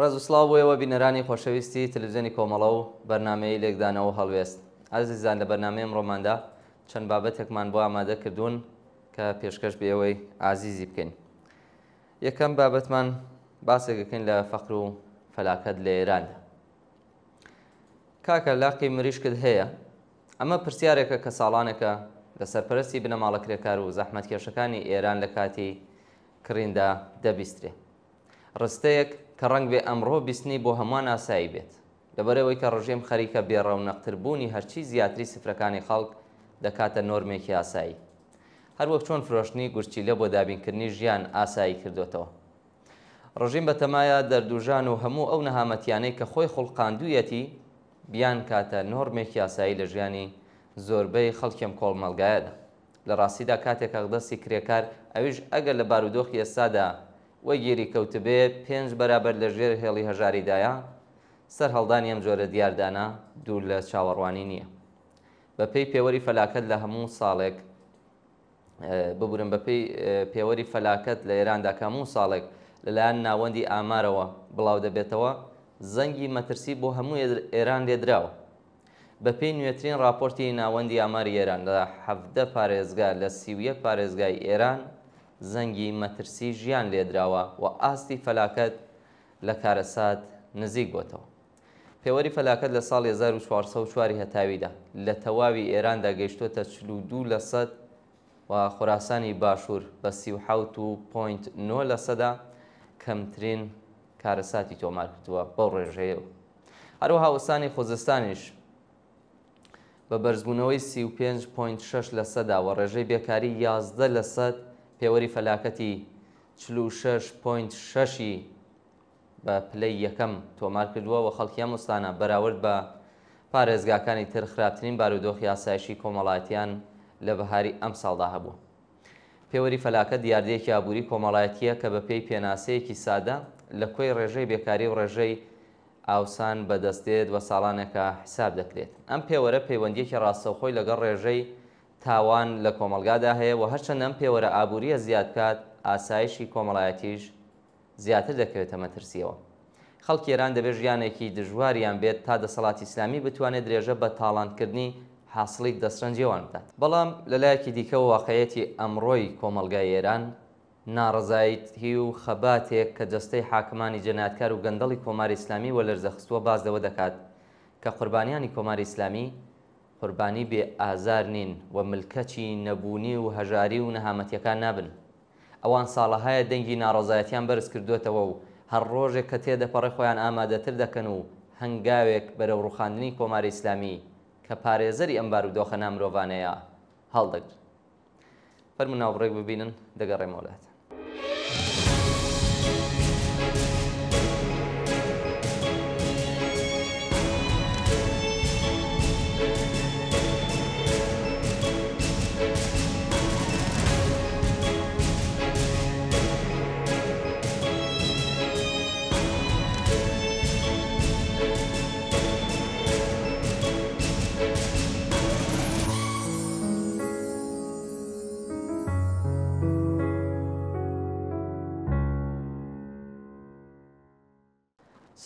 ڕێز و سڵاو بۆیەوە بینەرانی خۆشەویستی تەلەڤیزیۆنی کۆمەڵە و بەرنامەی لێکدانەوە هەڵوێست. ئازیزان لە بەرنامەی ئەمڕۆماندا چەند بابەتێکمان بۆ ئامادە کردوون کە پێشکەش بێەوەی ئازیزی بکەین. یەکەم بابەتمان باسێکەکەین لە فەقر و فەلاکەت لە ئێراندا. کاکە لاقی مریشکت هەیە؟ ئەمە پرسیارێکە کە ساڵانێکە لە سەرپەرستی بنەماڵە کرێکار و زەحمەتکێشەکانی ئێران لە کاتی کڕیندا دەبیسترێ. ڕستەیەک کە ڕەنگ بێ ئەمڕۆ بیستنی بۆ هەمووان ئاسایی بێت، لەبەرەوەی کە ڕژێم خەریکە بێڕەونەقتربوونی هەرچی زیاتری سفرەکانی خەڵک دەکاتە نۆرمێکی ئاسایی، هەروەک چۆن فرۆشتنی گورچیلە بۆ دابینکردنی ژیان ئاسایی کردوێتەوە. ڕژیم بەتەمایە دەردوژان و هەموو ئەو نەهامەتیانەی کە خۆی خوڵقاندوویەتی بیان کاتە نۆرمێکی ئاسایی لە ژیانی زۆربەی خەڵکیم کۆڵمەلگایەدا. لە ڕاستیدا کاتێک ئەقدەسی کرێکار ئەویش ئەگەر لە بارودۆخی ئێستادا وە گیری کەوتبێ 5 بەرابەر لە ژێر هێڵی هەژاریدایە، سەر هەڵدانی ئەم جۆرە دیاردانە دوور لە چاوەڕوانی نییە. بەپێی پێوەری فەلاکەت لە هەموو ساڵێک ببورن بەپێی پێوەری فەلاکەت لە ئێراندا کە هەموو ساڵێک لەلایەن ناوەندی ئامارەوە بڵاو دەبێتەوە، زەنگی مەترسی بۆ هەموو ئێران لێدراوە. بەپێی نوێترین راپۆرتی ناوەندی ئاماری ئێران لە 17 پارێزگا لە 31 پارێزگای ئێران زەنگی مەترسی ژیان لێدراوە و ئاستی فەلاکەت لە کارەسات نزیک بۆتەوە. پێوەری فەلاکەت لە ساڵی 1404 هەتاویدا لە تەواوی ئێراندا گەیشتۆتە 42% و خۆراسانی باشوور بە 37.9%دا کەمترین کارەساتی تۆمار کردووە بەو ڕێژەیەوە. هەروەها وەستانی خۆزستانیش بە بەرزبوونەوەی 35.6%دا و ڕێژەی بێکاری 11% پێوەری فەلاکەتی 46.6 بە پلەی یەکەم تۆمار کردووە و خەڵکی هەم وەستانە بەراورد بە پارێزگاکانی تر خراپترین بارودۆخی ئاسایشی کۆمەڵایەتیان لە بەهاری ئەم ساڵدا هەبوو. پێوەری فەلاکەت دیاردەیەکی ئابووری کۆمەڵایەتیە کە بەپێی پێناسەیەکی سادە لە کۆی ڕێژەی بێکاری و ڕێژەی ئاوسان بەدەستێت و ساڵانێکە حساب دەکرێت. ئەم پێوەرە پەیوەندیەکی ڕاستەوخۆی لەگەڵ ڕێژەی تاوان لە کۆمەلگادا هەیە و هەرچەندە ئەم پێوەرە ئابووریە زیاد کات، ئاسایشی کۆمەڵایەتیش زیاتر دەکەوێتە مەترسیەوە. خەڵکی ئێران دەبێت ژیانێکی دژواریان بێت تا دەسەڵاتی ئیسلامی بتوانێت درێژە بە تاڵانکردنی حاصڵی دەسترەنجێوان بدات. بەڵام لەلایەکی دیکەوە واقعەتی ئەمڕۆی کۆمەلگای ئێران ناڕەزایەتی و خەباتێک کە جەستەی حاکمانی جەنایەتکار و گەندەڵی کۆماری ئیسلامی وەلەرزەخستووە باز لەوە دەکات کە قوربانیانی کۆماری ئیسلامی قوربانی بێ ئازار نین و ملکەچی نەبوونی و هەژاری و نەهامەتیەکان نابن. ئەوان ساڵەهایە دەنگی ناڕەزایەتیان بەرز کردوێتەوە و هەر ڕۆژێک کە تێدەپەڕی خۆیان ئامادەتر دەکەن و هەنگاوێک بەرەو ڕوخاندنی کۆماری ئیسلامی کە پارێزەری ئەم بارودۆخە نامرۆڤانەیە هەڵدەگرن. فەرموو ناوبڕێک ببینن دەگەڕێمە وڵات.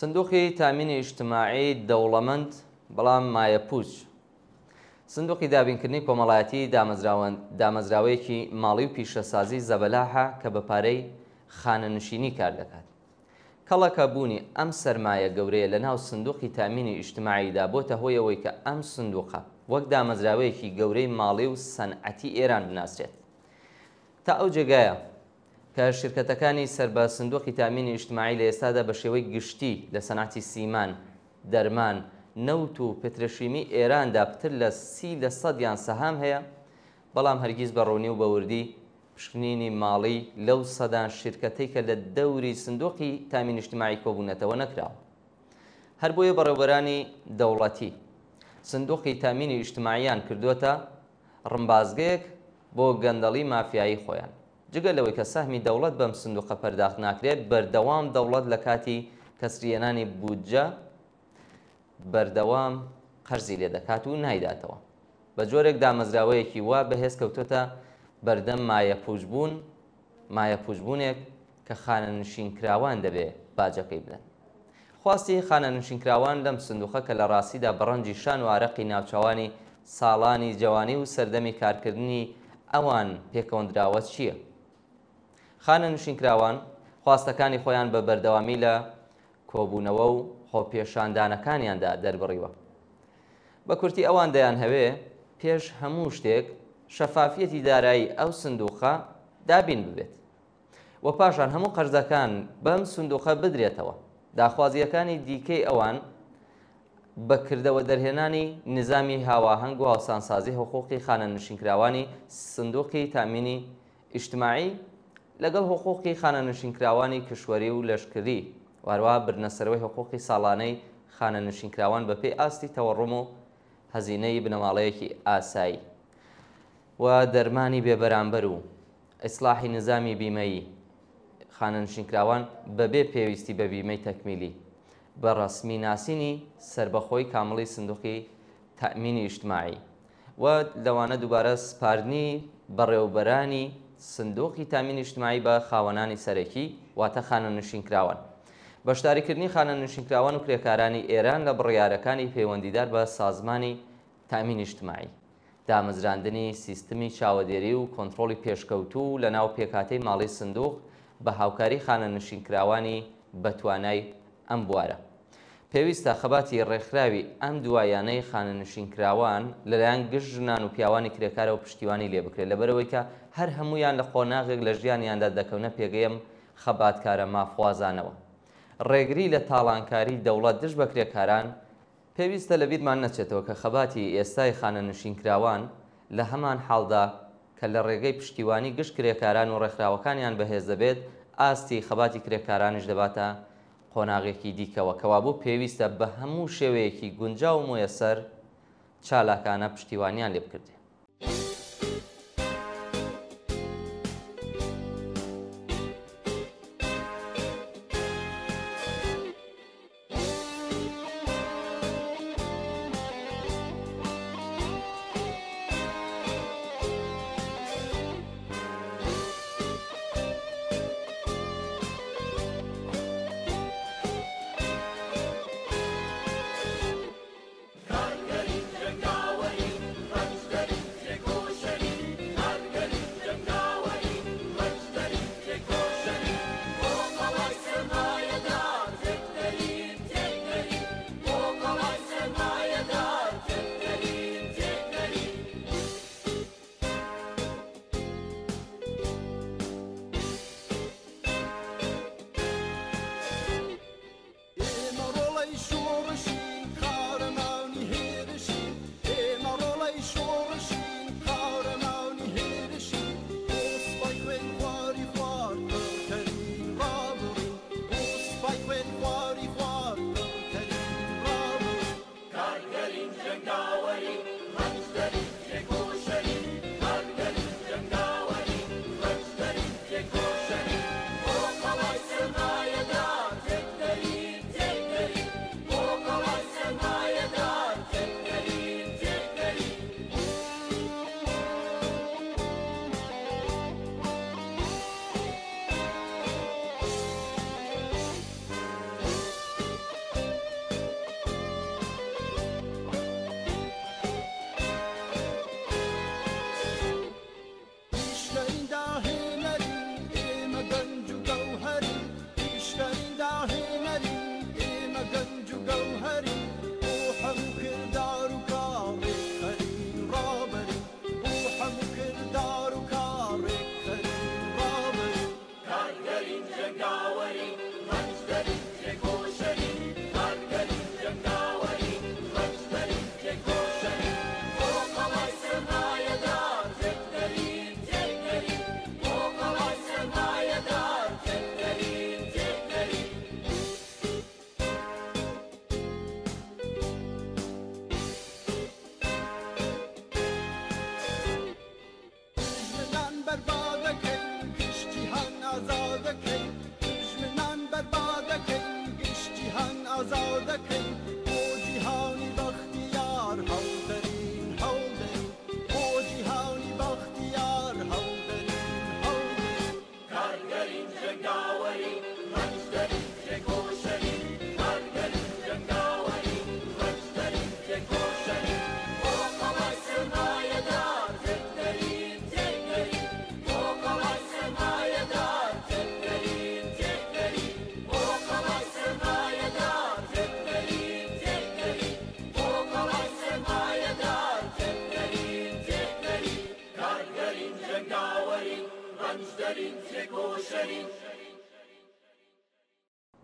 سندوقی تامینی ئیجتیماعی دەوڵەمەند بەڵام مایەپووچ. سندوقی دابینکردنی کۆمەڵایەتی دامەزراوەیەکی ماڵی و پیشەسازی زەبەلاحە کە بە پارەی خانەنشینی کار دەکات. کەڵەکە بوونی ئەم سەرمایە گەورەیە لە ناو سندوقی تامینی ئیجتیماعیدا بۆتە هۆیەوەی کە ئەم سندوقە وەک دامەزراوەیەکی گەورەی ماڵی و سەنعەتی ئێران بناسرێت. تا ئەو جێگایە کە شرکەتەکانی سەر بە سندوقی تامینی ئیجتیماعی لە ئێستادا بە شێوەی گشتی لە سەنعەتی سیمان، دەرمان، نەوت و پترۆشیمی ئێراندا پتر لە 30% سەهام هەیە، بەڵام هەرگیز بە ڕوونی و بەوردی پشکنینی ماڵی لەو سەدان شرکەتەی کە لە دەوری سندوقی تامینی ئیجتیماعی کۆبوونەتەوە نەکراوە. هەر بۆیە بەڕێوەبەرانی دەوڵەتی سندوقی تامینی ئیجتیماعیان کردووەتە ڕمبازگەیەک بۆ گەندەڵی مافیایی خۆیان. جگە لەوەی کە سەهمی دەوڵەت بەم سندوقە پەرداخت ناکرێت، بەردەوام دەوڵەت لە کاتی کەسریێنانی بودجە بەردەوام قەرزی لێ دەکات و نایداتەوە. بە جۆرێک دامەزراوەیەکی وا بەهێز کەوتوتە بەردەم مایەپووچبوونێک کە خانەنشینکراوان دەبێ باجەکەی بدەن. خواستی خانە نوشینکراوان لەم سندوقە کە لە ڕاستیدا بەڕەنجی شان و ئارەقی ناوچەوانی ساڵانی جوانی و سەردەمی کارکردنی ئەوان پێکەوەندراوە چییە؟ خانە نوشینکراوان خواستەکانی خۆیان بە بەردەوامی لە کۆبوونەوە و خۆپێشاندانەکانیاندا دەربڕیوە. بە کورتی ئەوان دەیان هەوێ پێش هەموو شتێک شەفافیەتی دارایی ئەو سندوقە دابین ببێت و پاشان هەموو قەرزەکان بەم سندوقە بدرێتەوە. داخوازیەکانی دیکەی ئەوان بەکردەوە دەرهێنانی نظامی هاواهەنگ و هاوسانسازی حقوقی خانە نوشینکراوانی سندوقی تامینی ئیجتیماعی لەگەڵ حقوقی خانە نوشینکراوانی کشوەری و لەشکری و هەروەها بردنەسەرەوەی حقوقی ساڵانەی خانە نوشینکراوان بەپێی ئاستی تەوەڕوم و هەزینەی بنەماڵەیەکی ئاسایی و دەرمانی بێبەرامبەر و ئیسلاحی نظامی بیمەیی خانە نوشینکراوان بەبێ پێویستی بە بیمەی تەکمیلی بە ڕەسمی ناسینی سربەخۆی کامڵی سندوقی تەمینی ئیجتیماعی و لەوانە دووبارە سپاردنی بەڕێوەبەرانی سندوقی تامینی ئیجتیماعی بە خاوەنانی سەرەکی واتە خانە نوشینکراوان، بەشداریکردنی خانە نوشینکراوان و کرێکارانی ئێران لە بڕیارەکانی پەیوەندیدار بە سازمانی تامینی ئیجتیماعی، دامەزراندنی سیستمی چاوەدێری و کۆنتڕۆڵی پێشکەوتوو لە ناو پێکهاتەی ماڵی سندوق بە هاوکاری خانە نوشینکراوانی بەتوانای ئەم بوارە. پێویستە خەباتی ڕێکخراوی ئەم دوایانەی خانە نوشینکراوان لەلایەن گشت ژنان و پیاوانی کرێکارە و پشتیوانی لێ بکرێت، لەبەرەوەی کە هەر هەمویان لە قۆناغێک لە ژیانیاندا دەکەونە پێگەیم خەباتکارە مافوازانەوە. ڕێگری لە تاڵانکاری دەوڵەت دژ بە کرێکاران پێویستە لە بیرمان نەچێتەوە کە خەباتی ئێستای خانە نوشینکراوان لە هەمان حاڵدا کە لە ڕێگەی پشتیوانی گشت کرێکاران و ڕێکخراوەکانیان بەهێز دەبێت، ئاستی خەباتی کرێکارانیش دەباتە قۆناغێکی دیکەوە کەوابوو پێویستە بە هەموو شێوەیەکی گونجاو و مۆیەسەر چالاکانە پشتیوانیان لێ بکردێت.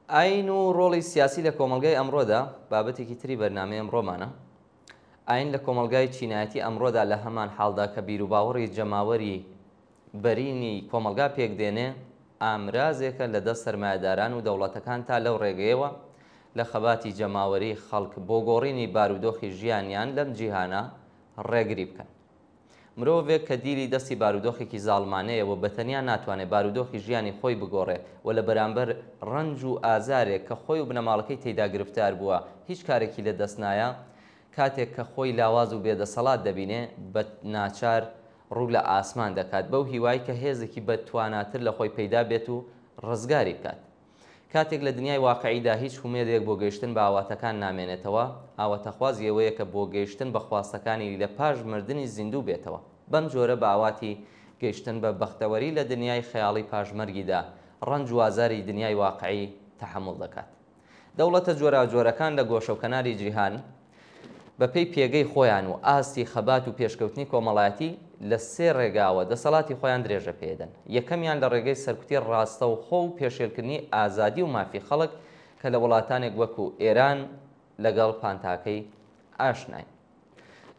ئاین و ڕۆڵی سیاسی لە کۆمەلگای ئەمڕۆدا بابەتێکی تری بەرنامەی ئەمڕۆمانە. ئاین لە کۆمەلگای چینایەتی ئەمڕۆدا لە هەمان حاڵدا کە بیر و باوەڕی جەماوەری بەرینی کۆمەلگا پێکدێنێ ئامرازێکە لە دەست سەرمایەداران و دەوڵەتەکان تا لەو ڕێگەیەوە لە خەباتی جەماوەری خەڵک بۆ گۆڕینی بارودۆخی ژیانیان لەم جیهانە ڕێگری بکەن. مرۆڤێک کە دیری دەستی بارودۆخێکی زاڵمانەیە و بەتەنیا ناتوانێت بارودۆخی ژیانی خۆی بگۆڕێ و لە بەرامبەر ڕەنج و ئازارێک کە خۆی و بنەماڵەکەی تێیدا گرفتار بووە هیچ کارێکی لە دەست نایە، کاتێک کە خۆی لاواز و بێدەسەڵات دەبینێ بە ناچار ڕوو لە ئاسمان دەکات بەو هیوای کە هێزێکی بەتواناتر لە خۆی پەیدا بێت و ڕزگاری بکات. کاتێک لە دنیای واقعیدا هیچ هومێدێک بۆ گەیشتن بە ئاواتەکان نامێنێتەوە، ئاواتەخوازی ئەوەیە کە بۆ گەیشتن بە خواستەکانی لە پاش مردنی زیندوو بێتەوە. بەم جۆرە بە ئاواتی گەیشتن بە بەختەوەری لە دنیای خەیاڵی پاشمەرگیدا ڕەنج و ئازاری دنیای واقعی تەحمڵ دەکات. دەوڵەتە جۆراوجۆرەکان لە گۆشە و کەناری جیهان بە پێی پێگەی خۆیان و ئاستی خەبات و پێشکەوتنی کۆمەڵایەتی لە سێ ڕێگاوە دەسەڵاتی خۆیان درێژە پێدەن. یەکەمیان لە ڕێگەی سەرکوتی ڕاستە و خۆ و پێشێلکردنی ئازادی و مافی خەڵک کە لە وڵاتانێک وەکو ئێران لەگەڵ پانتاکەی ئاشناین.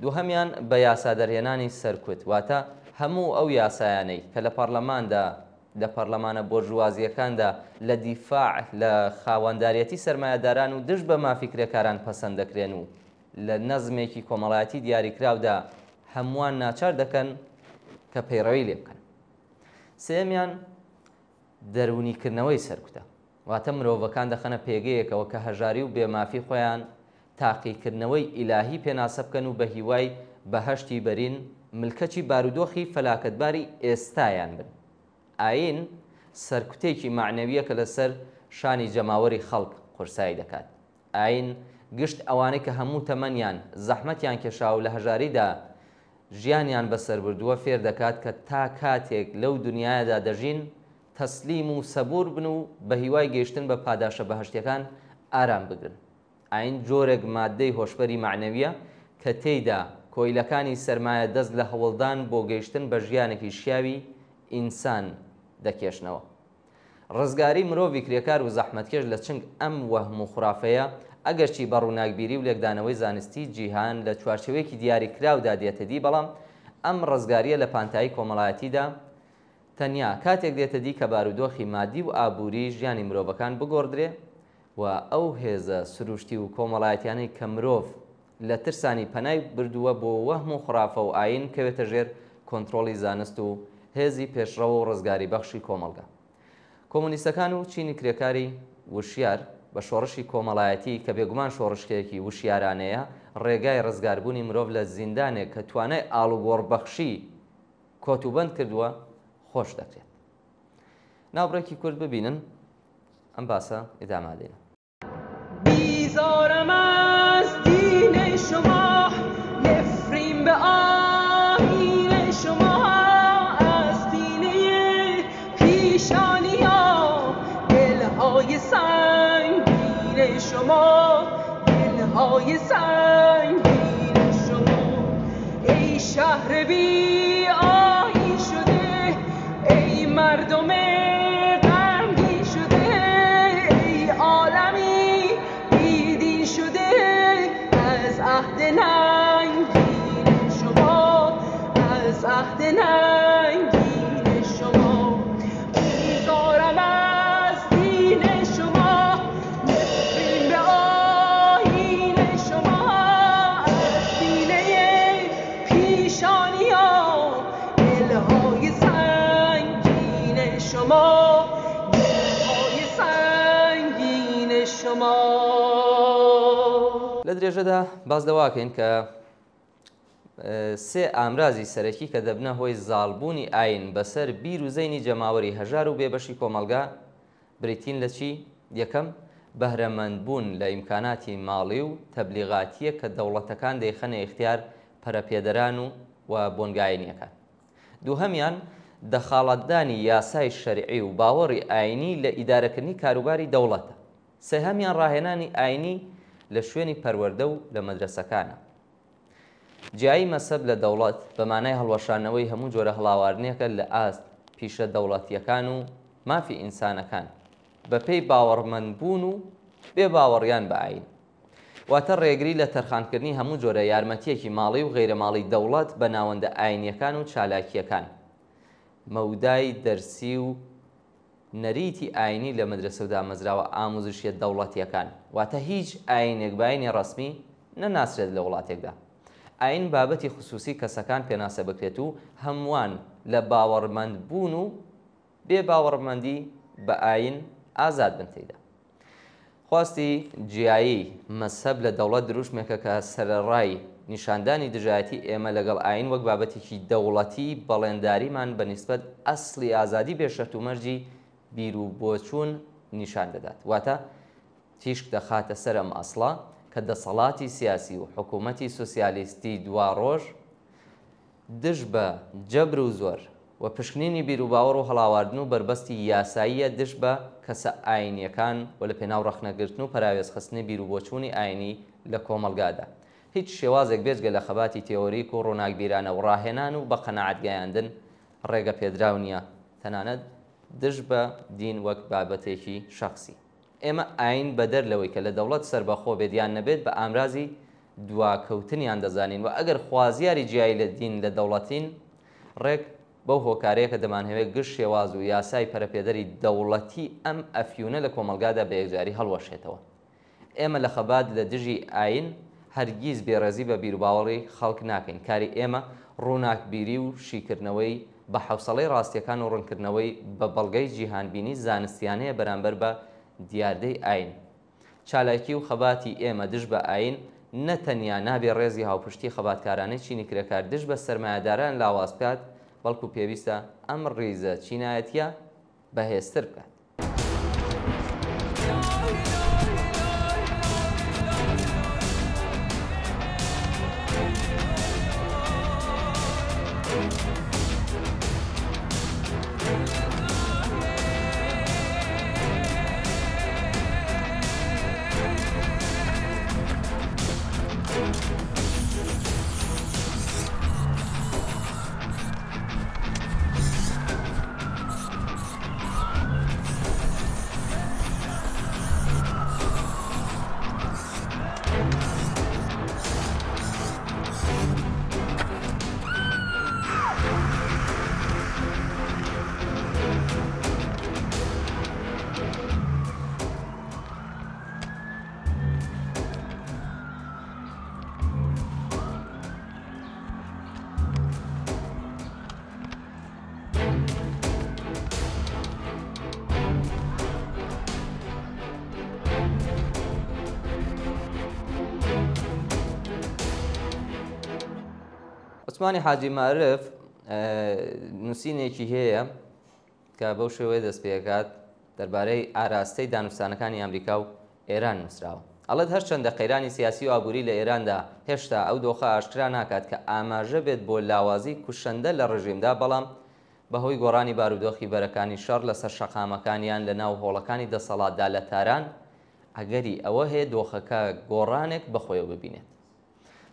دووهەمیان بە یاسادەرهێنانی سەرکوت، واتە هەموو ئەو یاسایانەی کە لە پەرلەماندا لە پەرلەمانە بۆرژوازیەکاندا لە دیفاع لە خاوەنداریەتی سەرمایەداران و دژ بە مافیکرێکاران پەسەند دەکرێن و لە نەزمێکی کۆمەڵایەتی دیاریکراودا هەمووان ناچار دەکەن کە پەیڕەوی لێ بکەن. سێمیان دەرونیکردنەوەی سەرکوتە، واتە مرۆڤەکان دەخەنە پێگەیەکەوە کە هەژاری و بێمافی خۆیان تاقیکردنەوەی ئیلاهی پێناسە بکەن و بە هیوای بەهەشتی بەرین ملکەچی بارودۆخی فەلاکەتباری ئێستایان بن. ئاین سەرکوتێکی معنەویە کە لەسەر شانی جەماوەری خەڵک قورسایی دەکات. ئاین گشت ئەوانەی کە هەموو تەمەنیان زەحمەتیان کێشاو لە هەژاریدا ژیانیان بەسەر بردووە فێر دەکات کە تا کاتێک لەو دنیادا دەژین تەسلیم و سەبور بن و بە هیوای گەیشتن بە پاداشە بەهەشتیەکان ئارام بگرن. ئاین جۆرێک مادەی هۆشبەری معنەویە کە تێیدا کۆیلەکانی سەرمایە دەست لە هەوڵدان بۆ گەیشتن بە ژیانێکی شیاوی ئینسان دەکێشنەوە. ڕزگاری مرۆڤی کرێکار و زەحمەتکێش لە چنگ ئەم وەهم و خوراافەیە ئەگەرچی بە ڕووناکبیری و لێکدانەوەی زانستی جیهان لە چوارچێوەیەکی دیاریکراودا دێتە دی، بەڵام ئەم ڕزگاریە لە پانتایی کۆمەڵایەتیدا تەنیا کاتێک دێتە دی کە بارودۆخی مادی و ئابووری ژیانی مرۆڤەکان بگۆڕدرێ و ئەو هێزە سروشتی و کۆمەڵایەتیانەی کە مرۆڤ لە ترسانی پەنای بردووە بۆ وەهم و خوراافە و ئاین کەوێتە ژێر کۆنتترۆلی زانست و هێزی پێشڕەوە و ڕزگاری بەخشی کۆمەلگا. کۆمونیستەکان و چینی کرێکاری وشیار بە شۆڕشی کۆمەڵایەتی کە بێگومان شۆڕشکێکی وشیارانەیە ڕێگای ڕزگاربوونی مرۆڤ لە زیندانێک کە توانای ئاڵوگۆڕبەخشی کۆتوبەند کردووە خۆش دەکرێت. ناوبڕێکی کورد ببینن ئەم باسە ئیدامادێنە. بیزارم از دین شما، نفرین به آیین شما، از سینه پیشانیان دلهای سنگین شما، دلهای سنگین شما. ای شهر بی آیین شده، ای مردم غمگین شده، ای عالمی بیدین شده از عهد ننگین شما، از عهد ننگین شما. بیزارم از دین شما، نفرین به آیین شما، از سینه پیشانیان دلهای سنگین شما، دلهای سنگین شما. لە درێژەدا باز دەواکەین کە سێ ئامرازی سەرەکی کە دەبنە هۆی زاڵبوونی ئاین بەسەر بیر و زەینی جەماوەری هەژار و بێبەشی کۆمەلگا بریتین لە چی؟ یەکەم بەهرەمەندبوون لە ئیمکاناتی ماڵی و تەبلیغاتیە کە دەوڵەتەکان دەیخەنە ئیختیار پەرەپێدەران و بۆنگاینیەکان. دووهەمیان دەخاڵەتدانی یاسای شەرعی و باوەڕی ئاینی لە ئیدارەکردنی کاروباری دەوڵەتە. سێهەمیان ڕاهێنانی ئاینی لە شوێنی پەروەردە و لە مەدرسەکانە. جیایی مەسەب لە دەوڵەت بەمانای هەڵوەشانەوەی هەموو جۆرە هەڵاواردنێکە لە ئاست پیشە دەوڵەتیەکان و مافی ئینسانەکان بە پێی باوەڕمەندبوون و بێ باوەڕیان بە ئاین. واتە ڕێگری لە تەرخانکردنی هەموو جۆرە یارمەتیەکی ماڵی و غیرەماڵی دەوڵەت بە ناوەندە ئاینیەکان و چالاکیەکان. مەودای دەرسی و نەریتی ئاینی لە مەدرسە و دامەزراوە ئامۆزشیە دەوڵەتیەکان. واتە هیچ ئاینێک باینی ڕەسمی نەناسرێت لە وڵاتێکدا. ئاین بابەتی خصوصی کەسەکان پێناسە بکرێت و هەمووان لە باوەڕمەندبوون و بێ باوەڕمەندی بە ئاین ئازاد بن تێیدا. خواستی جیایی مەسەب لە دەوڵەت دروشمێکە کە سەرەڕای نیشاندانی دژایەتی ئێمە لەگەڵ ئاین وەک بابەتێکی دەوڵەتی بەڵێنداریمان بە نیسبەت ئەسڵی ئازادی بێشەرت و مەرجی بیر و بۆچوون نیشان دەدات. واتە تیشک دەخاتە سەر ئەم ئەسڵە کە دەسەڵاتی سیاسی و حکوومەتی سوسیالیستی دوا ڕۆژ دژ بە جەبر و زۆر و پشکنینی بیر و باوەڕ و هەڵاواردن و بربەستی یاساییە دژ بە کەسە ئاینیەکان و لە پێناو ڕەخنەگرتن و پەراوێزخستنی بیر و بۆچوونی ئاینی لە کۆمەلگادا. هیچ شێوازێک بێجگە لە خەباتی تێۆریک و ڕووناکبیرانە و ڕاهێنان و بە قەنەعەتگەیاندن ڕێگە پێدراو نییە، تەنانەت دژ بە دین وەک بابەتێکی شەخسی. ئێمە ئاین بەدەر لەوەی کە لە دەوڵەت سەربەخۆ بێدیان نەبێت بە ئامرازی دواکەوتنیان دەزانین و ئەگەر خوازیاری جیایی لە دین لە دەوڵەتین ڕێک بەو هۆکارەیە کە دەمانهەوێت گشت شێواز و یاسای پەرەپێدەری دەوڵەتی ئەم ئەفیونە لە کۆمەلگادا بە یەکجاری هەڵوەشێتەوە. ئێمە لە خەبات لە دژی ئاین هەرگیز بێڕێزی بە بیرروباوەڕی خەڵک ناکەین. کاری ئێمە ڕووناکبیری و شیکردنەوەی بە حوسەڵەی ڕاستیەکان و ڕوونکردنەوەی بە بەڵگەی جیهانبینی زانستیانەیە بەرامبەر بە دیاردەی ئاین. چالاکی و خەباتی ئێمە دژ بە ئاین نەتەنیا نابێ ڕێزی هاوپشتی خەباتکارانەی چینی کرێکار دژ بە سەرمایهداران لاواز بکات، بەڵکو پێویستە ئەم ڕیزە چینایەتیە بەهێزتر بکات. عوسمانی حاجی معرف نووسینێکی هەیە کە بەو شێوەیە دەست پێکات دەربارەی ئاراستەی دانوستانەکانی ئەمریکا و ئێران نووسراوە. ئەڵێت هەرچەندە قەیرانی سیاسی و ئابووری لە ئێراندا هێشتا ئەو دۆخە ئاشکرا ناکات کە ئاماژە بێت بۆ لاوازی کوشەندە لە ڕژیمدا، بەڵام بەهۆی گۆڕانی بارودۆخی بەرەکانی شەڕ لەسەر شەقامەکانیان لە ناو هۆڵەکانی دەسەڵاتدا لە تاران ئەگەری ئەوە هەیە دۆخەکە گۆڕانێک بەخۆیەوە ببینێت.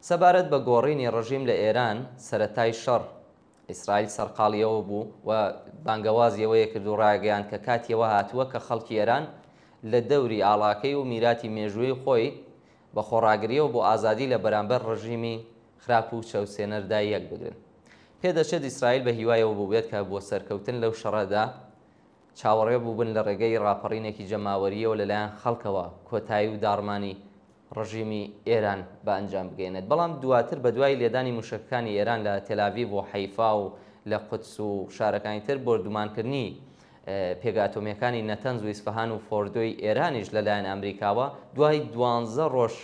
سەبارەت بە گۆڕینی ڕژیم لە ئێران سەرەتای شەڕ ئیسرائیل سەرقاڵیەوە بوو و بانگەوازیەوەیە کردو ڕاگەیان کە کاتیەوە هاتووە کە خەڵکی ئێران لە دەوری ئاڵاکەی و میراتی مێژووی خۆی بە خۆڕاگریەوە بۆ ئازادی لە بەرامبەر ڕژیمی خراپ و چەوسێنەردا یەک بگرن. پێدەچێت ئیسرائیل بە هیوایەوە بوو بێت کە بۆ سەرکەوتن لەو شەڕەدا چاوەڕێ بووبن لە ڕێگەی ڕاپەڕینێکی جەماوەریەوە لەلایەن خەڵکەوە کۆتایی و داڕمانی ڕژیمی ئێران بە ئەنجام بگەێنێت. بەڵام دواتر بە دوای لێدانی موشکەکانی ئێران لە تێلاڤیڤ و حەیفا و لە قودس و شارەکانی تر بردومانکردنی پێگاتۆمیەکانی نەتەنز و ئیسفەهان و فۆردۆی ئێرانیش لەلایەن ئەمریکاوە، دوای 12 ڕۆژ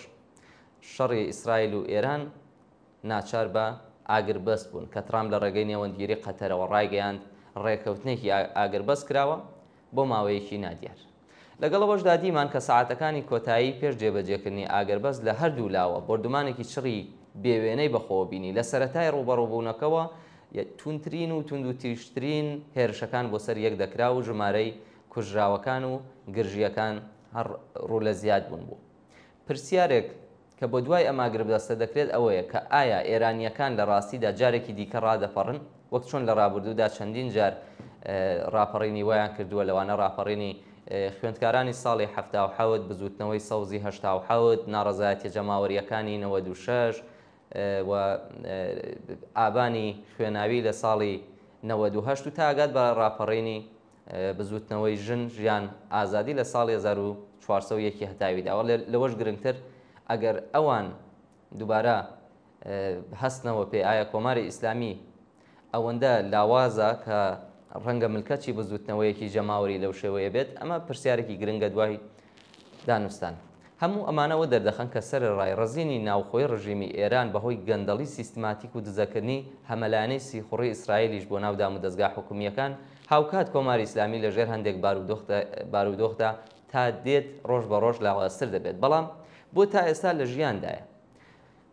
شەڕی ئیسرائیل و ئێران ناچار بە ئاگربەست بوون کە ترامپ لە ڕێگەی نێوەندگیری قەتەرەوە ڕایگەیاند ڕێکەوتنێکی ئاگربەست کراوە بۆ ماوەیەکی نادیار. لەگەڵەوەشدا دیمان کە ساعتەکانی کۆتایی پێش جێبەجێکردنی ئاگربەست لە هەردوو لاوە بردومانێکی چڕی بێوێنەی بەخۆ بینی لە سەرەتای ڕوبەڕووبوونەکەەوە تونترین و تونند و تیشترین هێرشەکان بۆ سەر یەک دەکرا و ژمارەی کوژراوەکان و گرژیەکان هەر ڕوو لە زیاد بوون بوو. پرسیارێک کە بۆ دوای ئەماگر بدەستە دەکرێت ئەوەیە کە ئایا ئێرانیەکان لە ڕاستیدا جارێکی دیکە ڕادەپەڕن وەک چۆن لە ڕابردوودا چەندین جار ڕاپەڕینی وایان کردووە لەوانە ڕاپەڕینی خوێندکارانی ساڵی 1970 بزوتنەوەی سەوزی 1970 ناڕەزایەتی جەماوەریەکانی 96 و ئابانی خوێناوی لە ساڵی 98 و تا ئاگات بە ڕاپەڕینی بزوتنەوەی ژن ژیان ئازادی لە ساڵی 1401 هەتاویدا ئەوە لەوەش گرنگتر ئەگەر ئەوان دووبارە هەستنەوە پێ ئایا کۆماری ئیسلامی ئەوەندە لاوازە کە ڕەنگە ملکەتی بزوتنەوەیەکی جەماوەری لەو شێوەیە بێت ئەمە پرسیارێکی گرنگە دوای دانوستان هەموو ئەمانەوە دەردەخەن کە سەر ڕای ڕزینی ناوخۆی ڕژیمی ئێران بەهۆی گەندەڵی سیستماتیک و دزەکردنی هەمەلانەی سیخوڕی ئیسرائیلیش بۆ ناو دام و دەستگا حکومیەکان هاوکات کۆماری ئیسلامی لەژێر هەندێک بارودۆخدا تا دێت ڕۆژ بە ڕۆژ لاوازتر دەبێت بەڵام بۆ تا ئێستا لە ژیاندایە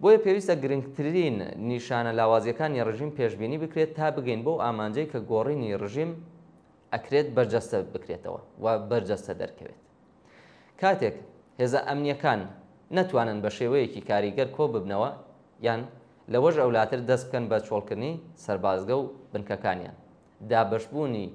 بۆیە پێویستە گرنگترین نیشانە لاوازیەکانی ڕژیم پێشبینی بکرێت تا بگەین بۆ ئامانجەی کە گۆڕینی ڕژیم ئەکرێت بەرجەستە بکرێتەوە و بەرجەستە دەرکەوێت کاتێک هێزە ئەمنیەکان نەتوانن بە شێوەیەکی کاریگەر کۆ ببنەوە یان لەوەش ئەولاتر دەست بکەن بە چۆڵکردنی سەربازگە و بنکەکانیان دابەشبوونی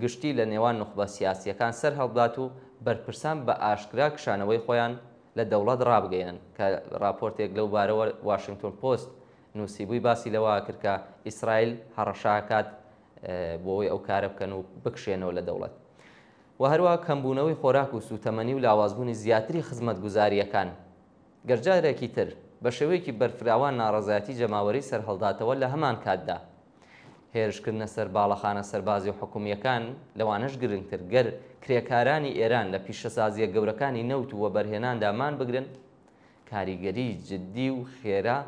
گشتی لە نێوان نوخبە سیاسیەکان سەر هەڵبدات و بەرپرسان بە ئاشکرا کشانەوەی خۆیان لە دەوڵەت ڕابگەیەن کە راپۆرتێک لەو بارەوە واشنگتن پۆست نووسیبووی باسی لەوە کرد کە ئیسرائیل هەڕەشاکات بۆەوەی ئەو کارە بکەن و بکشێنەوە لە دەوڵەت و هەروە کەمبوونەوەی خۆراک و سوتەمەنی و لاوازبوونی زیاتری خزمەتگوزاریەکان گەرجارێکی تر بە شێوەیەکی بەرفراوان ناڕەزایەتی جەماوەری سەرهەڵداتەوە لە هەمان کاتدا هێرشکردنە سەر باڵەخانە سەربازی و حکومیەکان لەوانەش گرنگتر گەر کرێکارانی ئێران لە پیشەسازیە گەورەکانی نەوت و وەبەرهێناندامان بگرن کاریگەری جددی و خێرا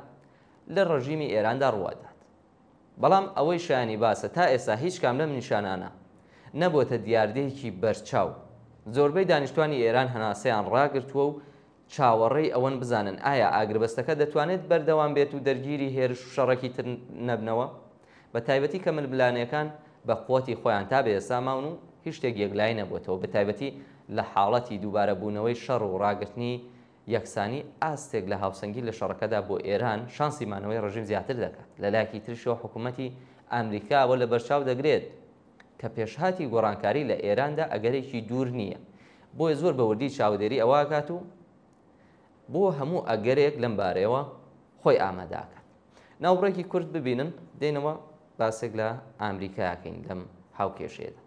لە ڕژیمی ئێراندا ڕوادات بەڵام ئەوەی شایانی باسە تا ئێستا هیچ کام لەم نیشانانە نەبووتە دیاردەیەکی بەرچاو زۆربەی دانیشتوانی ئێران هەناسەیان ڕاگرتووە و چاوەڕێی ئەوەن بزانن ئایا ئاگربەستەکە دەتوانێت بەردەوام بێت و دەرگیری هێرش و شەڕێکی تر نەبنەوە بە تایبەتی کە ململانەکان بە قوتی خۆیان تا بێستا ماون و هیچ شتێک یەکلای نەبووتەوە بە تایبەتی لە حاڵەتی دووبارە بوونەوەی شەڕ و ڕاگرتنی یەکسانی ئاستێک لە هاوسەنگی لە شەڕەکەدا بۆ ئێران شانسی مانەوەی ڕژیم زیاتر دەکات لە لایەکی ترشەوە حکوومەتی ئەمریکاوە لە بەرچاو دەگرێت کە پێشهاتی گۆڕانکاری لە ئێراندا ئەگەرێکی دوور نییە بۆیە زۆر بەوردی چاودێری ئەوواکات و بۆ هەموو ئەگەرێک لەم بارەیەوە خۆی ئاماداکات ناوڕێکی کورد ببینن دێنەوە باسێک لە ئامریکاکەین لەم هاوکێشێدا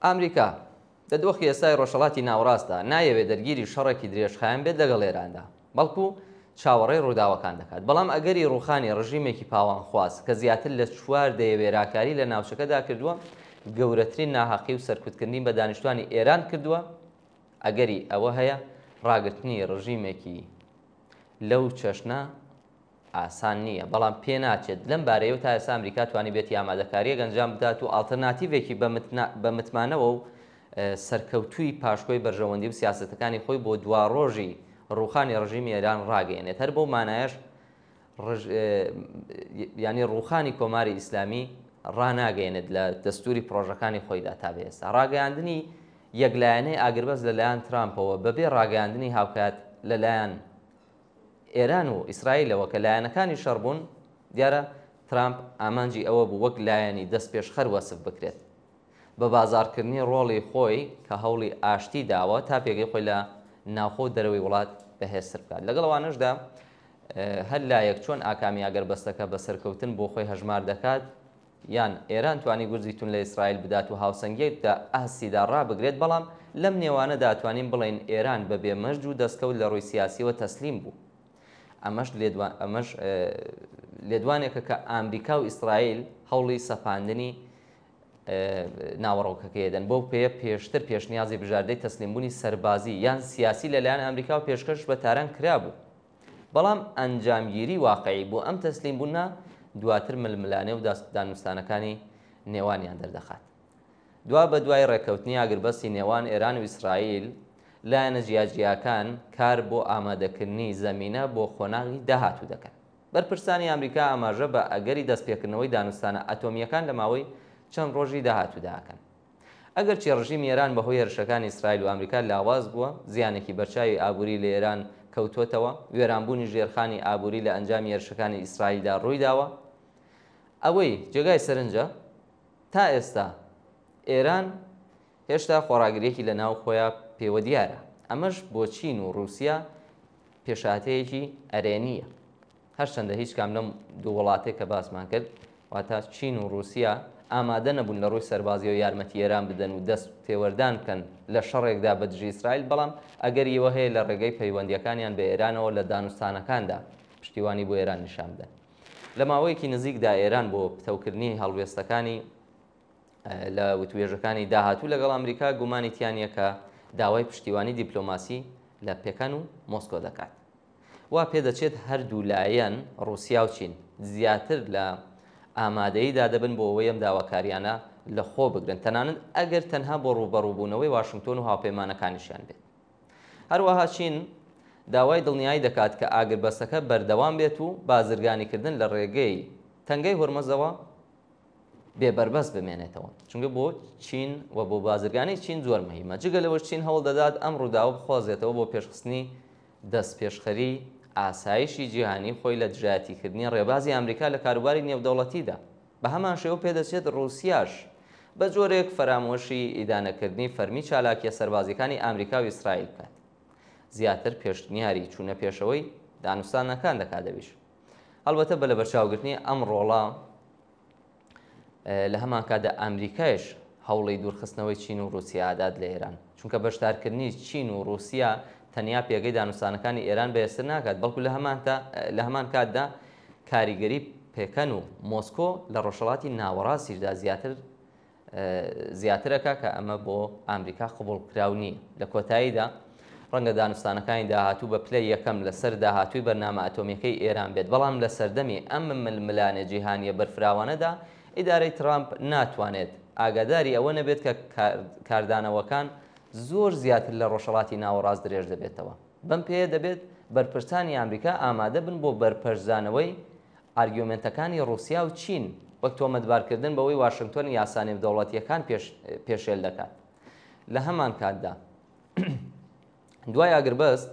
ئەمریکا لە دۆخی ئێستای ڕۆژهەڵاتی ناوڕاستدا نایەوێت دەرگیری شەڕێکی درێژخایەن بێت لەگەڵ ئێراندا بەڵکو چاوەڕێی ڕووداوەکان دەکات بەڵام ئەگەری ڕوخانی ڕژیمێکی پاوان خواست کە زیاتر لە 4 دەیەوێراکاری لە ناوچەکەدا کردووە گەورەترین ناحەقی و سەرکوتکردنی بە دانیشتوانی ئێران کردووە ئەگەری ئەوە هەیە ڕاگررتنی ڕژیمێکی لەو چەشنە ئاسان نییە بەڵام پێ ناچێت لەم بارەیە و تا ئێستا ئەمریکا توانی بێتی ئامادەکاریە گەنجام بدات و ئالتەرناتیڤێکی بە متمانەوە و سەرکەوتووی پاشکۆی بەرژەوەندی و سیاسەتەکانی خۆی بۆ دوا ڕۆژی ڕوخانی ڕژیمی ئێران ڕاگەیەنێت هەر بۆ مانایەش ینی ڕوخانی کۆماری ئیسلامی ڕناگەێنێت لە دەستوری پرۆژەکانی خۆیدا تا بە ئێستا ڕاگەیاندنی یەکلایەنەی ئاگربەز لەلایەن ترامپەوە بەبێ ڕاگەیاندنی هاوکات لەلایەن ئێران و ئیسرائیلەوە کە لایەنەکانی شەڕبوون دیارە ترامپ ئامانجی ئەوە بوو وەک لایەنی دەست پێشخەر وەسف بکرێت بە بازارکردنی ڕۆڵی خۆی کە هەوڵی ئاشتی داوە تا پێگەی خۆی لە ناوخۆ دەرەوەی وڵات بەهێزتر بکات لەگەڵەوانشدا هەر لایەک چۆن ئاکامی ئاگەربەستەکە بە سەرکەوتن بۆ خۆی هەژمار دەکات یان ئێران توانی گورزی تون لە ئیسرائیل بدات و هاوسەنگێکدا ئاسیدا ڕابگرێت بەڵام لەم نێوانەدا توانین بڵێن ئێران بە بێمەرج و دەستکەوت لە ڕووی سیاسیەوە تەسلیم بوو ئەمەش لێدوانێکە کە ئامریکا و ئیسرائیل هەوڵی سەپاندنی ناوەڕۆکەکەیدەن بۆ پێ پێشتر پێشنیازی بژاردەی تەسلیمبوونی سەربازی یان سیاسی لەلایەن ئەمریکا و پێشکەش بە تاران کرابوو. بەڵام ئەنجامگیری واقعی بۆ ئەم تەسلیمبوونە دواتر ململانێ و دانوستانەکانی نێوانیان دەردەخات. دوا بە دوای ڕێکەوتنی ئاگربەستی نێوان ئێران و ئیسرائیل لایەنە جیاجیاکان کار بۆ ئامادەکردنی زەمینە بۆ خۆناغی داهاتوو دەکەن. بەرپرسانی ئەمریکا ئاماژە بە ئەگەری دەستپێکردنەوەی دانوستانە ئەتۆمیەکان لە ماوەی چەند ڕۆژی داهاتوو داکەن. ئەگەر چی ڕژیمی ئێران بەهۆی هێرشەکانی ئیسرائیل و ئەمریکا لاواز بووە، زیانێکی بەرچاوی ئابووری لە ئێران کەوتۆتەوە، وێرانبوونی ژێرخانی ئابووری لە ئەنجامی هێرشەکانی ئیسرائیلدا ڕووی داوە. ئەوەی جێگای سەرنجە تا ئێستا ئێران هێشتا خۆراگرێکی لە ناو خۆیان پێوە دیارە. ئەمەش بۆ چین و رووسیا پێشاتەیەکی ئەرێنیە. هەرچەندە هیچ کام لەم دوو وڵاتێک کە باسمان کرد واتە چین و رووسیا ئامادە نەبوون لە ڕووی سەربازی و یارمەتی ئێران بدەن و دەست پێوەردان بکەن لە شەڕێکدا بە دژی ئیسرائیل، بەڵام ئەگەر ئێوە هەیە لە ڕێگەی پەیوەندیەکانیان بە ئێرانەوە لە دانوستانەکاندا پشتیوانی بۆ ئێران نیشان بدەن. لە ماوەیەکی نزیکدا ئێران بۆ پتەوکردنی هەڵوێستەکانی لە وتوێژەکانی داهاتوو لەگەڵ ئەمریکا گومانی تیانە کە داوای پشتیوانی دیپلۆماسی لە پێکەن و مۆسکۆ دەکات. وا پێدەچێت هەردوو لایەن ڕووسیا و چین زیاتر لە ئامادەییدا دەبن بۆ ئەوەی ئەم داواکاریانە لە خۆ بگرن، تەنانەت ئەگەر تەنها بۆ ڕوبەڕووبوونەوەی واشنگتۆن و هاوپەیمانەکانیشیان بێت. هەروەها چین داوای دڵنیایی دەکات کە ئاگربەستەکە بەردەوام بێت و بازرگانیکردن لە ڕێگەی تەنگەی هورمەزەوە بێبەربەست بمێنێتەوە، چونکە بۆ چین و بۆ بازرگانی چین زۆر مهمە. جگە لەوەش چین هەوڵ دەدات ئەم ڕووداوە بخوازێتەوە بۆ پێشخستنی دەست پێشخەری ئاسایشی جیهانی خۆی لە دژایەتیکردنی ڕێبازی ئەمریکا لە کاروباری نێودەوڵەتیدا. بە هەمان شێوە پێدەچێت ڕووسیاش بە جۆرێک فەرامۆشی ئیدانەکردنی فەرمی چالاکیە سەربازیەکانی ئەمریکا و ئیسرائیل بکات. زیاتر پێشنیاری چوونە پێشەوەی دانوستانەکان دەکات دەبیش. هەڵبەتە بە لە بەرچاوگرتنی ئەم ڕۆڵە لە هەمان کاتدا ئەمریکایش هەوڵی دوورخستنەوەی چین و رووسیا ئادات لە ئێران، چونکە بەشدارکردنی چین و رووسیا تەنیا پێگەی دانوستانەکانی ئێران بەێسر ناکات، بەڵکو لە هەمان کاتدا کاریگەری پێکەن و مۆسکۆ لە ڕۆژهەڵاتی ناوەڕاستیشدا زیاترەکە کە ئەمە بۆ ئەمریکا قبوڵ کراو نییە. لە کۆتاییدا ڕەنگە دانوستانەکانی داهاتوو بە پلەی یەکەم لەسەر داهاتووی بەرنامە ئەتۆمیەکەی ئێران بێت، بەڵام لە سەردەمی ئەم ململانە جیهانیە بەرفراوانەدا ئیدارەی ترامپ ناتوانێت ئاگاداری ئەوە نەبێت کە کاردانەوەکان زۆر زیاتر لە ڕۆژهەڵاتی ناوەڕاست درێژ دەبێتەوە. بەم پێیە دەبێت بەرپرسانی ئەمریکا ئامادە بن بۆ بەرپەرزانەوەی ئارگومنتەکانی رووسیا و چین وەک تۆمەتبارکردن بەوەی واشنگتۆن یاسانێ دەوڵەتیەکان پێشێل دەکات. لە هەمان کاتدا دوای ئاگربەست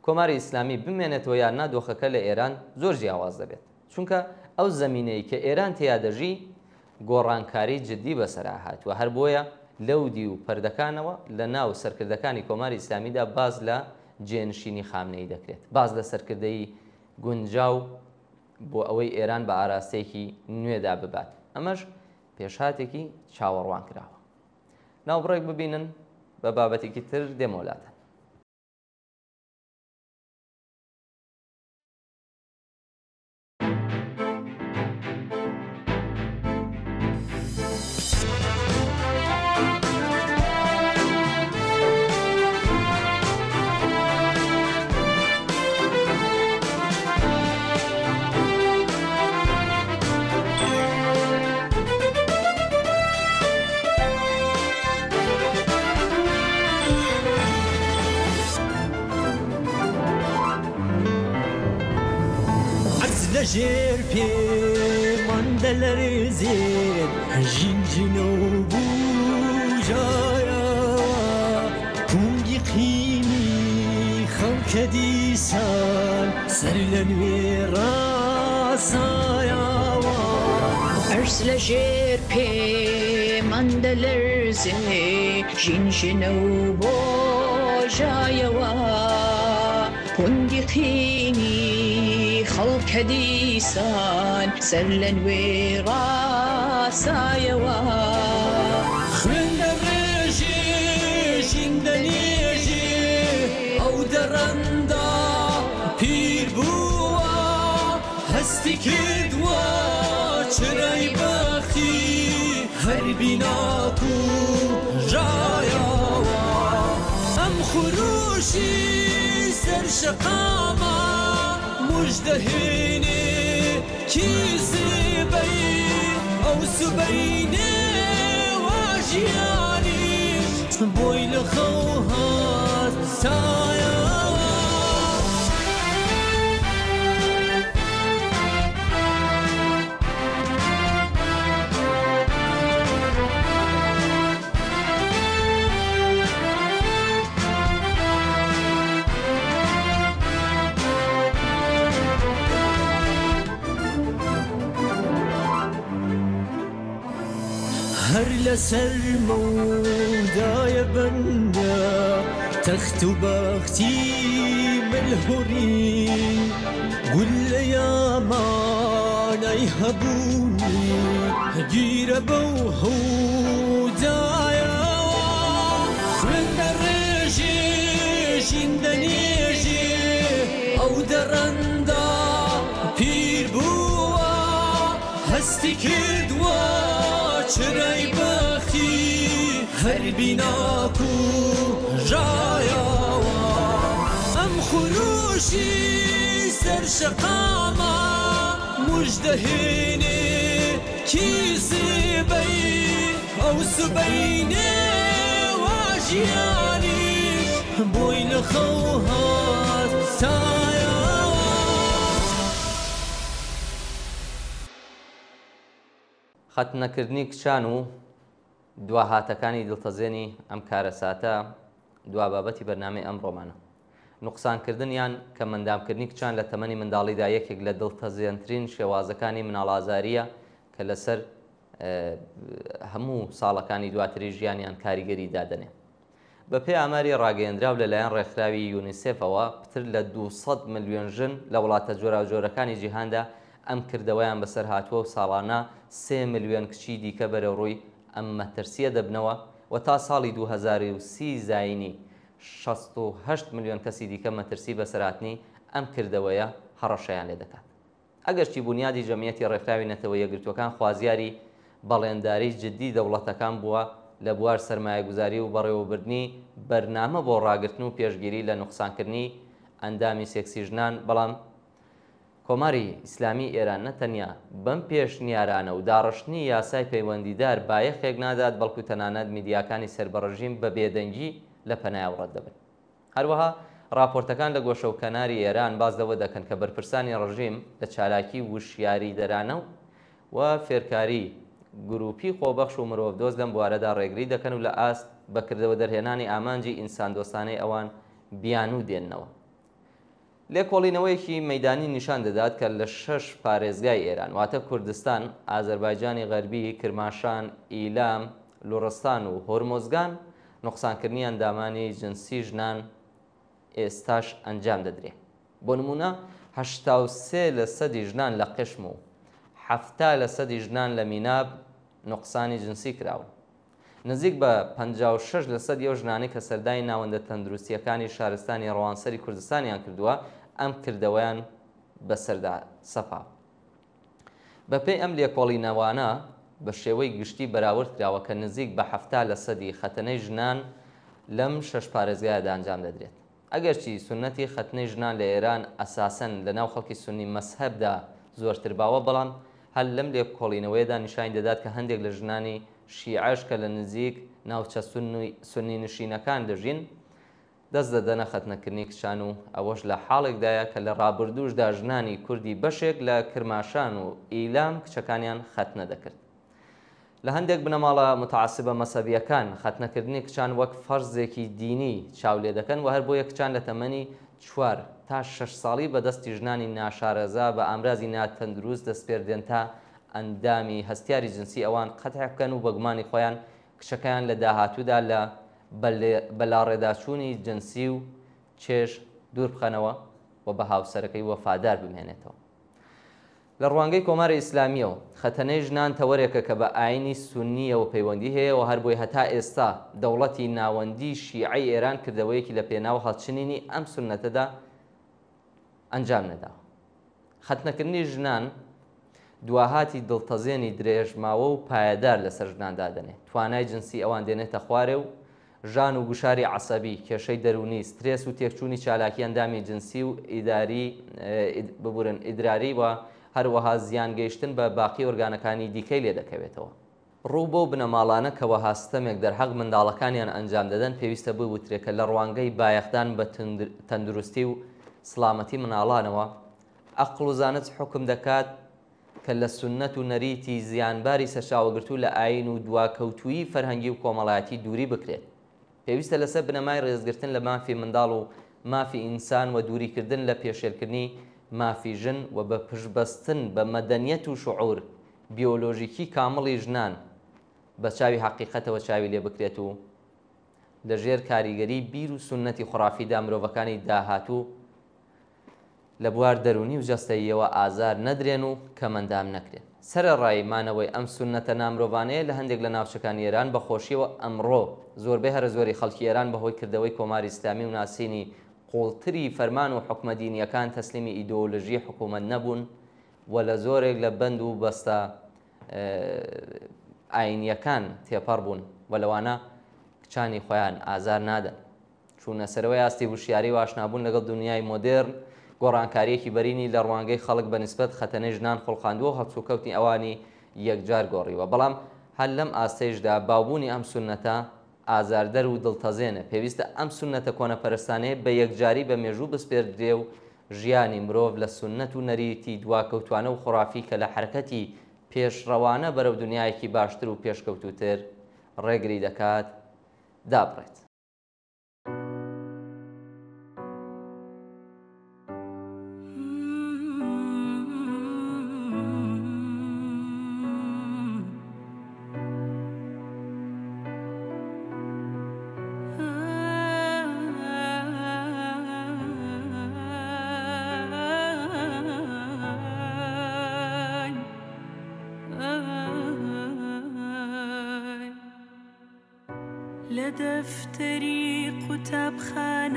کۆماری ئیسلامی بمێنێتەوە یان نادۆخەکە لە ئێران زۆر جیاواز دەبێت، چونکە ئەو زەمینەی کە ئێران تیا دەژی گۆڕانکاری جدی بەسەرا هاتووە. هەر بۆیە لەودی و پەردەکانەوە لە ناو سەرکردەکانی کۆماری ئیسلامیدا باز لە جێنشینی خامنەی دەکرێت، باز لە سەرکردەی گونجاو بۆ ئەوەی ئێران بە ئاراستەیەکی نوێدا ببات. ئەمەش پێشهاتێکی چاوەڕوان کراوە. ناوبڕێک ببینن بە بابەتێکی تر دێمەولاتە. لەژێر پێماندا لەرزێت ژینجینە و بوژایەوە گونگی قینی خەڵکە دیسان سەر لە نوێ ڕاسایەوە ئەرس لەژێر پێماندا لەرزێت ژینجینە و بۆژایەوە گونگی قینی خەڵکە دیسان سەر لە نوێ ڕاسایەوە خوێندە ڕێژێ ژیندە نێژێ ئەو دەڕەندا پیر بووە هەستی کردووە چرای بەختی هەر بیناکو ژایەوە ئەم خوروشی سەر شەقامە مژدەهێنێ کی زێبەی ئەو سبەینێ واژیانیش بۆی لە خەو هات سایەوە هەر لەسەر مەودایە بەندە تەخت و بەختی ملهوڕی گول لە یامانەی هەبوونی گیرە بەو هەودایەوە خوێندە ڕێژێ ژیندە نێژێ ئەو دەڕەندا پیر بووە هەستی کردووە چرای بەختی هەر بیناکو ژایەوە ئەم خوروشی سەر شەقامە مژدەهێنێ کی زێبەی ئەو سبەینێ واژیانیش بۆی لە خەو هات سایەوە خەتنەکردنی کچان و دواهاتەکانی دڵتەزێنی ئەم کارەساتە دوا بابەتی بەرنامەی ئەمڕۆمانە. نوقسانکردنیان کە مندامکردنی کچان لە تەمەنی منداڵیدا یەکێک لە دڵتەزێنترین شێوازەکانی مناڵازاریە کە لەسەر هەموو ساڵەکانی دواتری ژیانیان کاریگەری دادەنێ. بە پێی ئاماری ڕاگەیەندراو لەلایەن ڕێکخراوی یونیسێفەوە پتر لە 200 ملیۆن ژن لە وڵاتە جۆراوجۆرەکانی جیهاندا ئەم کردەوەیان بەسەر هاتووە و ساڵانە 3 ملیۆن کچی دیکە بەرەوڕووی ئەم مەترسیە دەبنەوە و تا ساڵی 2030 زاینی 68 ملیۆن کەسی دیکە مەترسی بەسەرهاتنی ئەم کردەوەیە هەڕەشەیان لێ دەکات. ئەگەرچی بنیادی جەمیەتی ڕێکخراوی نەتەوە یەکگرتوەکان خوازیاری بەڵێنداری جددی دەوڵەتەکان بووە لە بوار سەرمایەگوزاری و بەڕێوەبردنی بەرنامە بۆ ڕاگرتن و پێشگیری لە نوقسانکردنی ئەندامی سێکسی ژنان، بەڵام کۆماری ئیسلامی ئێران نەتەنیا بەم پێشنیارانە و داڕشتنی یاسای پەیوەندیدار بایەخێک نادات، بەڵکو تەنانەت میدیاکانی سەربەڕژیم بە بێدەنگی لە پەنایەوە ڕەت دەبن. هەروەها راپۆرتەکان لە گۆشە و کەناری ئێران باز لەوە دەکەن کە بەرپرسانی ڕژیم لە چالاکی وشیاری دەرانە و فێرکاری گروپی خۆبەخش و مرۆڤ دۆست لەم بوارەدا ڕێگری دەکەن و لە ئاست بەکردەوە دەرهێنانی ئامانجی ئینسان دۆستانەی ئەوان بیان و دێننەوە. لێکۆڵینەوەیەکی مەیدانی نیشان دەدات کە لە 6 پارێزگای ئێران واتە کوردستان، ئازەربایجانی غەربی، کرماشان، ئیلام، لوڕستان و هۆرمۆزگان نوقسانکردنی ئەندامانی جنسی ژنان ئێستاش ئەنجام دەدرێت. بۆ نمونە 83% ژنان لە قشم و 70% ژنان لە میناب نوقسانی جنسی کراون. نزیک بە 56% ئەو ژنانی کە سەردانی ناوەندە تەندروستیەکانی شارستانی ڕەوانسەری کوردستانیان کردووە ئەم کردەوەیان بەسەردا سەپا. بەپێی ئەم لێکۆڵینەوانە بە شێوەی گشتی بەراورد کراوە کە نزیک بە 70% خەتەنەی ژنان لەم 6 پارێزگایدا ئەنجام دەدرێت. ئەگەرچی سنەتی خەتنەی ژنان لە ئێران ئەساسەن لە ناو خەڵکی سونی مەسهەبدا زۆرتر باوە، بەڵام هەل لەم لێکۆڵینەوەیەدا نیشان دەدات کە هەندێک لە ژنانی شیعەش کە لە نزیک ناوچە سونی نشینەکان دەژین دەست دەدەنە خەتنەکردنی کچان و ئەوەش لە حاڵێکدایە کە لە ڕابردووشدا ژنانی کوردی بەشێک لە کرماشان و ئیلام کچەکانیان خەتنە دەکرد. لە هەندێک بنەماڵە متعاسبە مەسەبیەکان خەتنەکردنی کچان وەک فەرزێکی دینی چاو لێ دەکەن و هەر بۆیە کچان لە تەمەنی 4 تا 6 ساڵی بەدەستی ژنانی ناشارەزا بە ئامرازی ناتەندروست دەستپێردێن تا ئەندامی هەستیاری جنسی ئەوان قەتع بکەن و بەگومانی خۆیان کچەکەیان لە داهاتوودا لە بەلاڕێداچوونی جنسی و چێژ دوور بخەنەوە و بە هاوسەرەکەی وەفادار بمێنێتەوە. لە ڕوانگەی کۆماری ئیسلامیەوە خەتەنەی ژنان تەوەرێکە کە بە ئاینی سونیەوە پەیوەندی هەیە و هەر بۆی هەتا ئێستا دەوڵەتی ناوەندی شیعەی ئێران کردەوەیەکی لە پێناو هەڵچنینی ئەم سونەتەدا ئەنجام نەداوە. خەتنەکردنی ژنان دواهاتی دڵتەزێنی درێژماوە و پایەدار لەسەر ژناندا دەنێت. توانای جنسی ئەوان دێنێتە خوارێ و ژان و گوشاری عەسەبی، کێشەی دەرونی، سترێس و تێکچوونی چالاکی ئەندامی جنسی و ئیدراری و هەروەها زیان گەیشتن بە باقی ئۆرگانەکانی دیکەی لێ دەکەوێتەوە. ڕوو بۆ بنەماڵانە کەوە هاستەمێک دەرحەق منداڵەکانیان ئەنجام دەدەن پێویستە بوترێکە لە ڕوانگەی بایەخدان بە تەندروستی و سڵامەتی مناڵانەوە ئەقڵ و زانست حکم دەکات کە لە سونەت و نەریتی زیانباری سەرچاوەگرتوو لە ئاین و دواکەوتووی فەرهەنگی و کۆمەڵایەتی دووری بکرێت. پێویستە لەسەر بنەمای ڕێزگرتن لە مافی منداڵ و مافی ئینسان و دووریکردن لە پێشێلکردنی مافی ژن و بە پشبەستن بە مەدەنیەت و شعور بیۆلۆژیکی کامڵی ژنان بە چاوی حەقیقەتەوە چاوی لێ بکرێت و لەژێر کاریگەری بیر و سونەتی خوڕافیدا مرۆڤەکانی داهاتوو لە بوار دەرونی و جەستەییەوە ئازار نەدرێن و کەمەندام نەکرێن. سەرەڕایمانەوەی ئەم سونەتە نامرۆڤانەیە لە هەندێک لە ناوچەکانی ئێران بەخۆشیەوە ئەمڕۆ زۆربەی هەرە زۆری خەڵکی ئێران بەهۆی کردەوەی کۆماری ئیسلامی و ناسینی قوڵتری فەرمان و حکومە دینیەکان تەسلیمی ئیدۆلۆژی حکوومەت نەبوون و لە زۆرێک لە بەند و بەستە ئاینیەکان تێپەڕ بوون و لەوانە کچانی خۆیان ئازار نادەن. چوونە سەرەوەی ئاستی وشیاری و ئاشنابوون لەگەڵ دنیای مۆدێرن گۆڕانکاریەکی بەرینی لە ڕوانگەی خەڵک بەنسبەت خەتەنەی ژنان خۆڵخاندووە و هەڵسوکەوتی ئەوانی یەکجار گۆڕیوە. بەڵام هەر لەم ئاستەیشدا باوبوونی ئەم سونەتە ئازاردەر و دڵتەزێنە. پێویستە ئەم سونەتە کۆنەپەرستانەیە بە یەکجاری بە مێژوو بسپێردرێ و ژیانی مرۆڤ لە سونەت و نەریتی دواکەوتوانە و خوڕافی کە لە حرەکەتی پێشڕەوانە بەرەو دنیایەکی باشتر و پێشکەوتوتر ڕێگری دەکات دابڕێت. لدفتری قوتابخانەم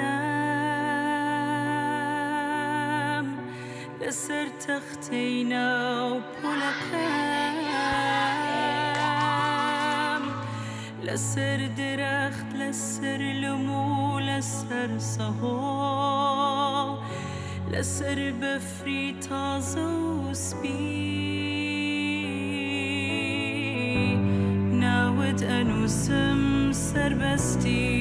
لەسەر تەختەی ناو پۆلەکەم لەسەر درەخت لەسەر لم و لەسەر سەهۆڵ لەسەر بەفری تازە و سپی ناوت ئەنووسم سەربەستی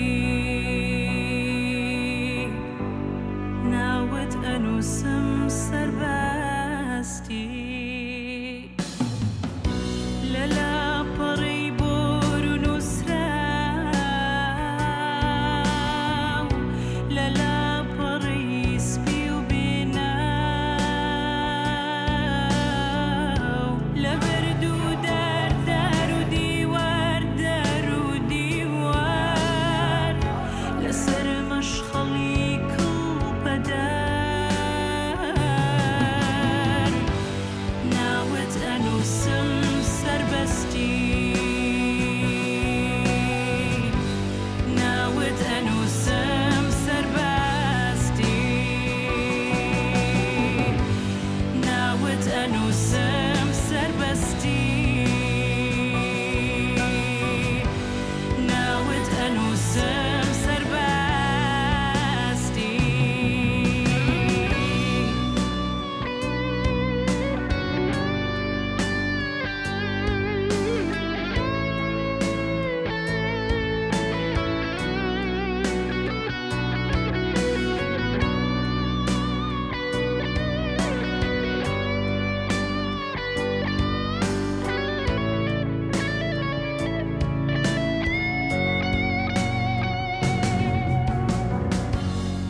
ناوت ئەنووسم سەربەستی لە لاپەڕی بۆر و نووسراو لە لاپەڕی سپی و بێناو لە بەرد و دار دار و دیوار دار و دیوار لەسەر مەشخەڵی کڵپەدار ناوت ئەنووسم سەربەستی ناوت ئەنووسم سەربەستی ناوت ئەنووسم سەربەستی ناوت ئەنووسم سەربەستی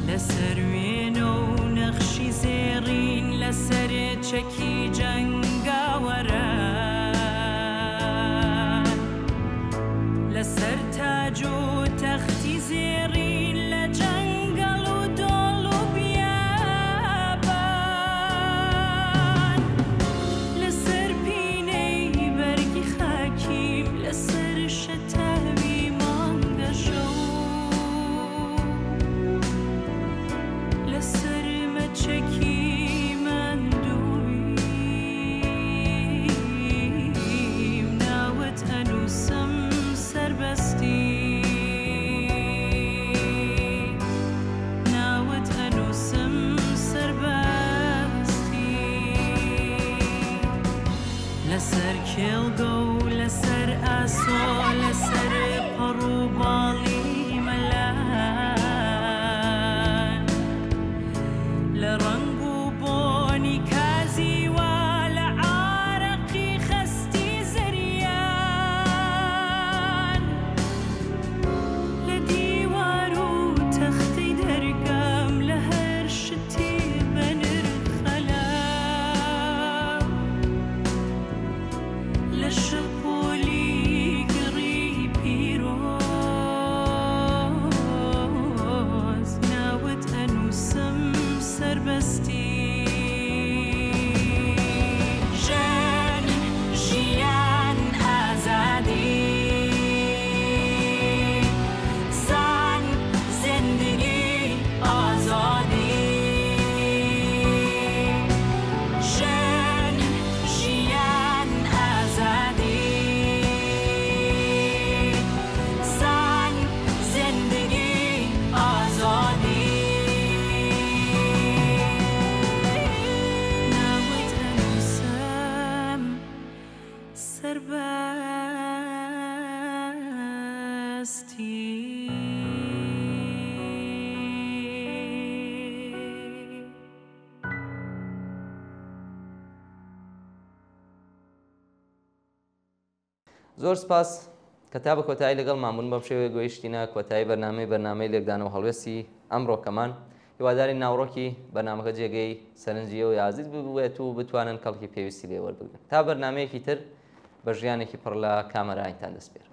لەسەر وێنە و نەخشی زێڕین لەسەر چەکی جەنگاوەرە لەسەر تاج و تەختی زێڕین لە جەنگەڵ و دۆڵ و بیابان لەسەر پینەی بەرگی خاکیم لەسەر شەتاوی مانگە شەو لەسەر مەچەکی ماندووی لەسەر کێڵگە و لەسەر ئاسۆ لەسەر پەڕ و باڵی مەلان لە ڕەنگ و بۆنی کازی وا لە عارەقی خەستی زەریان لە دیوار و تەختەی دەرگام لە هەر شتی بە نرخەلا لە شەپۆلی گڕی پیرۆز ناوت ئەنووسم سەربەستی ژن ژیان ئازادی زان زندگی ئازادی ژن ژیان ئازادی زان زندگی ئازادی ناوت ئەنووسم سەربەستی زۆر سپاس کە تا بە کۆتایی لەگەڵ مامون بەم شێوەیە گۆیشتینە کۆتایی بەرنامەی لێکدانەوە هەڵوێستی ئەمڕۆکەمان هیواداری ناوڕۆکی بەرنامەکە جێگەی سەرنجیە و یازید ببوێت و بتوانن کەڵکی پێویستی لێ وەربگرن تا بەرنامەیەکی تر بە ژیانێکی پڕ لە کامەرایتان دەست پێر